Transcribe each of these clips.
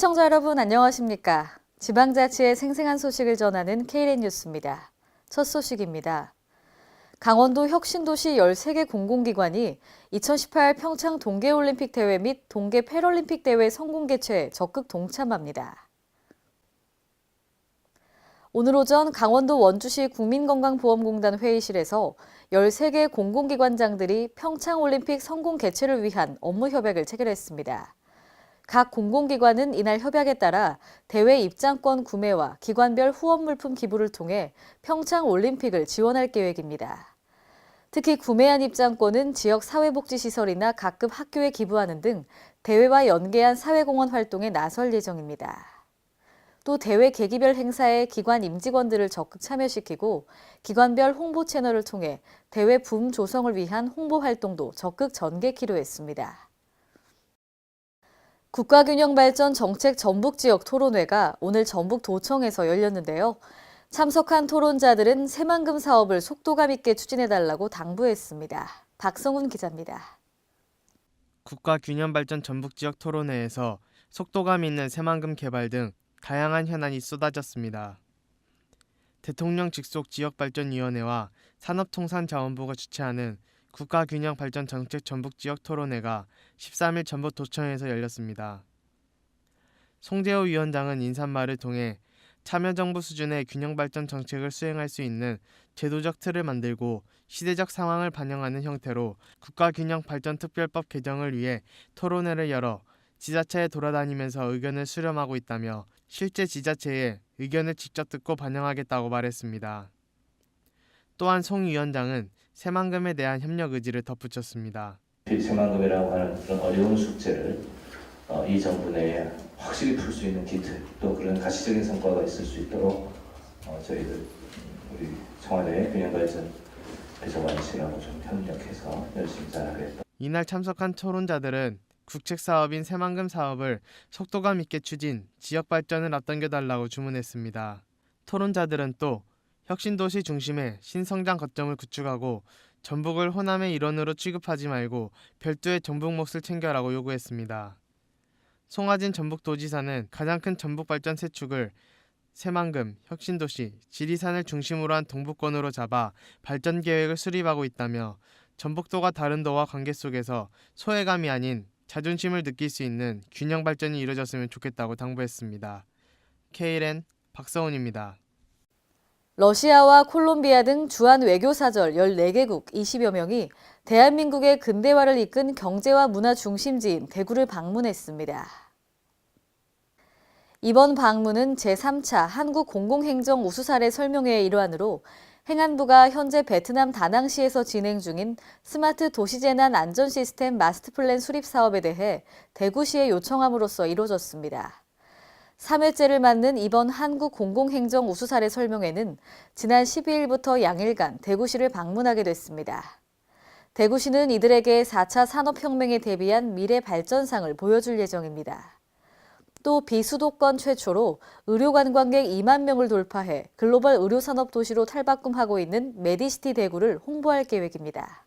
시청자 여러분 안녕하십니까? 지방자치의 생생한 소식을 전하는 KLN 뉴스입니다. 첫 소식입니다. 강원도 혁신도시 13개 공공기관이 2018 평창 동계올림픽 대회 및 동계 패럴림픽 대회 성공 개최에 적극 동참합니다. 오늘 오전 강원도 원주시 국민건강보험공단 회의실에서 13개 공공기관장들이 평창올림픽 성공 개최를 위한 업무 협약을 체결했습니다. 각 공공기관은 이날 협약에 따라 대회 입장권 구매와 기관별 후원 물품 기부를 통해 평창올림픽을 지원할 계획입니다. 특히 구매한 입장권은 지역 사회복지시설이나 각급 학교에 기부하는 등 대회와 연계한 사회공헌 활동에 나설 예정입니다. 또 대회 계기별 행사에 기관 임직원들을 적극 참여시키고 기관별 홍보 채널을 통해 대회 붐 조성을 위한 홍보 활동도 적극 전개키로 했습니다. 국가균형발전 정책 전북지역 토론회가 오늘 전북도청에서 열렸는데요. 참석한 토론자들은 새만금 사업을 속도감 있게 추진해달라고 당부했습니다. 박성훈 기자입니다. 국가균형발전 전북지역 토론회에서 속도감 있는 새만금 개발 등 다양한 현안이 쏟아졌습니다. 대통령 직속 지역발전위원회와 산업통상자원부가 주최하는 국가균형발전 정책 전북지역 토론회가 13일 전북도청에서 열렸습니다. 송재호 위원장은 인사말을 통해 참여정부 수준의 균형발전 정책을 수행할 수 있는 제도적 틀을 만들고 시대적 상황을 반영하는 형태로 국가균형발전특별법 개정을 위해 토론회를 열어 지자체에 돌아다니면서 의견을 수렴하고 있다며 실제 지자체의 의견을 직접 듣고 반영하겠다고 말했습니다. 또한 송 위원장은 새만금에 대한 협력 의지를 덧붙였습니다. 새만금이라고 하는 그런 어려운 숙제를 이 정부 내에 확실히 풀 수 있는 기틀, 또 그런 가시적인 성과가 있을 수 있도록 저희들 우리 청와대 균형발전 배정관실하고 좀 협력해서 열심히 잘하겠다. 이날 참석한 토론자들은 국책 사업인 새만금 사업을 속도감 있게 추진, 지역 발전을 앞당겨달라고 주문했습니다. 토론자들은 또 혁신도시 중심의 신성장 거점을 구축하고 전북을 호남의 일원으로 취급하지 말고 별도의 전북 몫을 챙겨라고 요구했습니다. 송하진 전북도지사는 가장 큰 전북 발전 세 축을 새만금, 혁신도시, 지리산을 중심으로 한 동북권으로 잡아 발전 계획을 수립하고 있다며 전북도가 다른 도와 관계 속에서 소외감이 아닌 자존심을 느낄 수 있는 균형 발전이 이루어졌으면 좋겠다고 당부했습니다. KLN 박서훈입니다. 러시아와 콜롬비아 등 주한 외교사절 14개국 20여 명이 대한민국의 근대화를 이끈 경제와 문화 중심지인 대구를 방문했습니다. 이번 방문은 제3차 한국공공행정 우수사례 설명회의 일환으로 행안부가 현재 베트남 다낭시에서 진행 중인 스마트 도시재난 안전시스템 마스터플랜 수립 사업에 대해 대구시에 요청함으로써 이루어졌습니다. 3회째를 맞는 이번 한국공공행정 우수사례 설명회는 지난 12일부터 양일간 대구시를 방문하게 됐습니다. 대구시는 이들에게 4차 산업혁명에 대비한 미래 발전상을 보여줄 예정입니다. 또 비수도권 최초로 의료관광객 2만 명을 돌파해 글로벌 의료산업 도시로 탈바꿈하고 있는 메디시티 대구를 홍보할 계획입니다.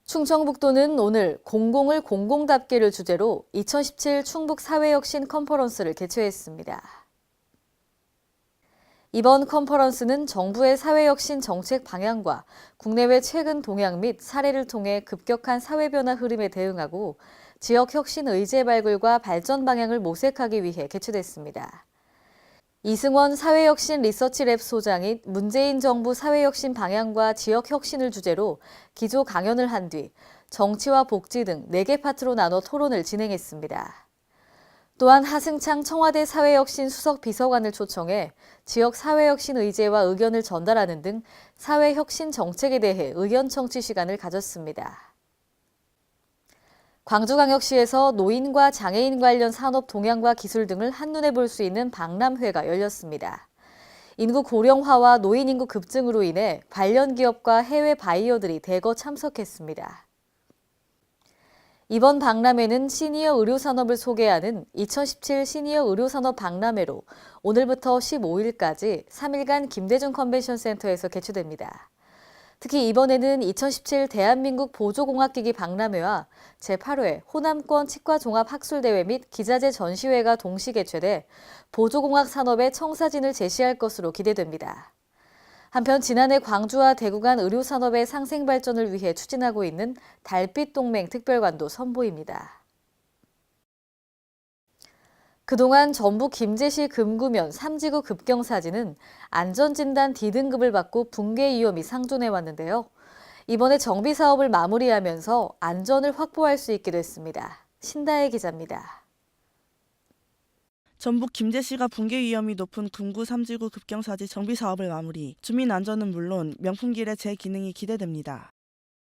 충청북도는 오늘 공공을 공공답게를 주제로 2017 충북 사회혁신 컨퍼런스를 개최했습니다. 이번 컨퍼런스는 정부의 사회혁신 정책 방향과 국내외 최근 동향 및 사례를 통해 급격한 사회변화 흐름에 대응하고 지역 혁신 의제 발굴과 발전 방향을 모색하기 위해 개최됐습니다. 이승원 사회혁신 리서치랩 소장이 문재인 정부 사회혁신 방향과 지역 혁신을 주제로 기조 강연을 한 뒤 정치와 복지 등 4개 파트로 나눠 토론을 진행했습니다. 또한 하승창 청와대 사회혁신 수석 비서관을 초청해 지역 사회혁신 의제와 의견을 전달하는 등 사회혁신 정책에 대해 의견 청취 시간을 가졌습니다. 광주광역시에서 노인과 장애인 관련 산업 동향과 기술 등을 한눈에 볼 수 있는 박람회가 열렸습니다. 인구 고령화와 노인 인구 급증으로 인해 관련 기업과 해외 바이어들이 대거 참석했습니다. 이번 박람회는 시니어 의료산업을 소개하는 2017 시니어 의료산업 박람회로 오늘부터 15일까지 3일간 김대중 컨벤션 센터에서 개최됩니다. 특히 이번에는 2017 대한민국 보조공학기기 박람회와 제8회 호남권 치과종합학술대회 및 기자재 전시회가 동시 개최돼 보조공학 산업의 청사진을 제시할 것으로 기대됩니다. 한편 지난해 광주와 대구 간 의료산업의 상생 발전을 위해 추진하고 있는 달빛 동맹 특별관도 선보입니다. 그동안 전북 김제시 금구면 3지구 급경사지는 안전진단 D등급을 받고 붕괴 위험이 상존해 왔는데요. 이번에 정비 사업을 마무리하면서 안전을 확보할 수 있게 됐습니다. 신다혜 기자입니다. 전북 김제시가 붕괴 위험이 높은 금구 3지구 급경사지 정비 사업을 마무리, 주민 안전은 물론 명품길의 재기능이 기대됩니다.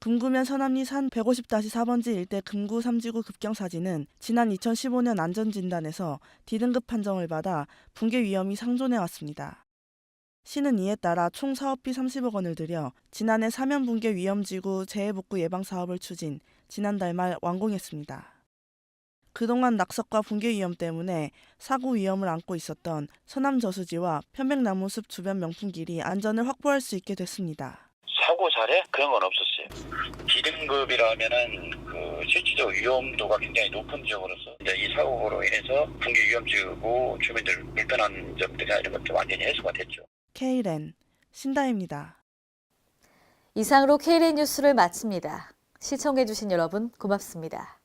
금구면 서남리 산 150-4번지 일대 금구 3지구 급경사지는 지난 2015년 안전진단에서 D등급 판정을 받아 붕괴 위험이 상존해 왔습니다. 시는 이에 따라 총 사업비 30억 원을 들여 지난해 사면 붕괴 위험지구 재해복구 예방 사업을 추진, 지난달 말 완공했습니다. 그동안 낙석과 붕괴 위험 때문에 사고 위험을 안고 있었던 서남저수지와 편백나무숲 주변 명품길이 안전을 확보할 수 있게 됐습니다. 사고 사례 그런 건 없었어요. D등급이라면은 실질적 위험도가 굉장히 높은 지역으로서 이제 이 사고로 인해서 붕괴 위험지고 주민들 불편한 점들이나 이런 것도 완전히 해소가 됐죠. K랜 신다입니다. 이상으로 K랜 뉴스를 마칩니다. 시청해주신 여러분 고맙습니다.